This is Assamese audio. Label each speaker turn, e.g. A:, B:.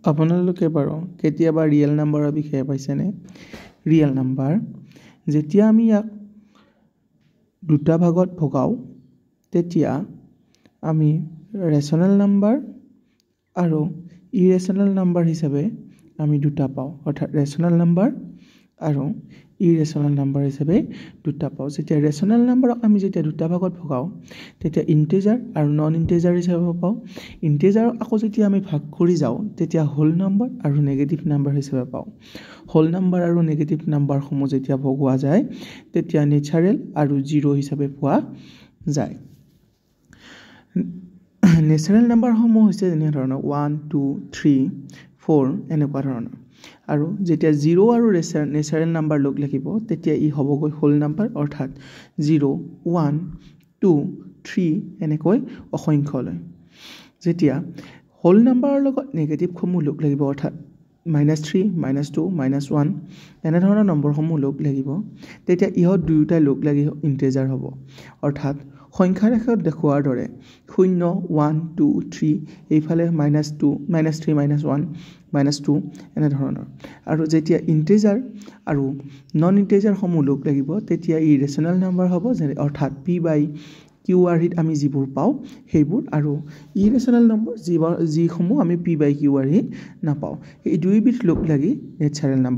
A: আপোনালোকে বাৰু কেতিয়াবা ৰিয়েল নাম্বাৰৰ বিষয়ে পাইছেনে? ৰিয়েল নাম্বাৰ যেতিয়া আমি ইয়াক দুটা ভাগত ভগাওঁ তেতিয়া আমি ৰেচনেল নাম্বাৰ আৰু ইৰেচনেল নাম্বাৰ হিচাপে আমি দুটা পাওঁ, অৰ্থাৎ ৰেচনেল নাম্বাৰ আৰু ইৰেচনেল নাম্বাৰ হিচাপে দুটা পাওঁ। যেতিয়া ৰেচনেল নাম্বাৰক আমি যেতিয়া দুটা ভাগত ভগাওঁ তেতিয়া ইণ্টিজাৰ আৰু নন ইণ্টিজাৰ হিচাপে পাওঁ। ইণ্টিজাৰক আকৌ যেতিয়া আমি ভাগ কৰি যাওঁ তেতিয়া হোল নাম্বাৰ আৰু নেগেটিভ নাম্বাৰ হিচাপে পাওঁ। হোল নাম্বাৰ আৰু নেগেটিভ নাম্বাৰসমূহ যেতিয়া ভগোৱা যায় তেতিয়া নেচাৰেল আৰু জিৰ' হিচাপে পোৱা যায়। নেচাৰেল নাম্বাৰসমূহ হৈছে যেনে ধৰণৰ 1, 2, 3, 4 এনেকুৱা ধৰণৰ। আৰু যেতিয়া জিৰ' আৰু নেচাৰেল নাম্বাৰ লগ লাগিব তেতিয়া ই হ'বগৈ হোল নাম্বাৰ, অৰ্থাৎ 0, 1, 2, 3 এনেকৈ অসংখ্যলৈ। যেতিয়া হোল নাম্বাৰৰ লগত নেগেটিভসমূহ লগ লাগিব, অৰ্থাৎ -3, -2, -1 এনেধৰণৰ নম্বৰসমূহ লগ লাগিব তেতিয়া ইহঁত দুয়োটাই লগ লাগি ইণ্টিজাৰ হ'ব, অৰ্থাৎ সংখ্যা ৰেখাত দেখুওৱাৰ দৰে 0, 1, 2, 3 এইফালে -2, -3, -1, -2 এনেধৰণৰ। আৰু যেতিয়া ইণ্টিজাৰ আৰু নন ইণ্টিজাৰসমূহ লগ লাগিব তেতিয়া ই ৰেচনেল নাম্বাৰ হ'ব, অৰ্থাৎ p/qr আমি যিবোৰ পাওঁ সেইবোৰ, আৰু ইৰেচনেল নম্বৰ যিসমূহ আমি p/qr নাপাওঁ। এই দুইবিধ লগ লাগি নেচাৰেল নাম্বাৰ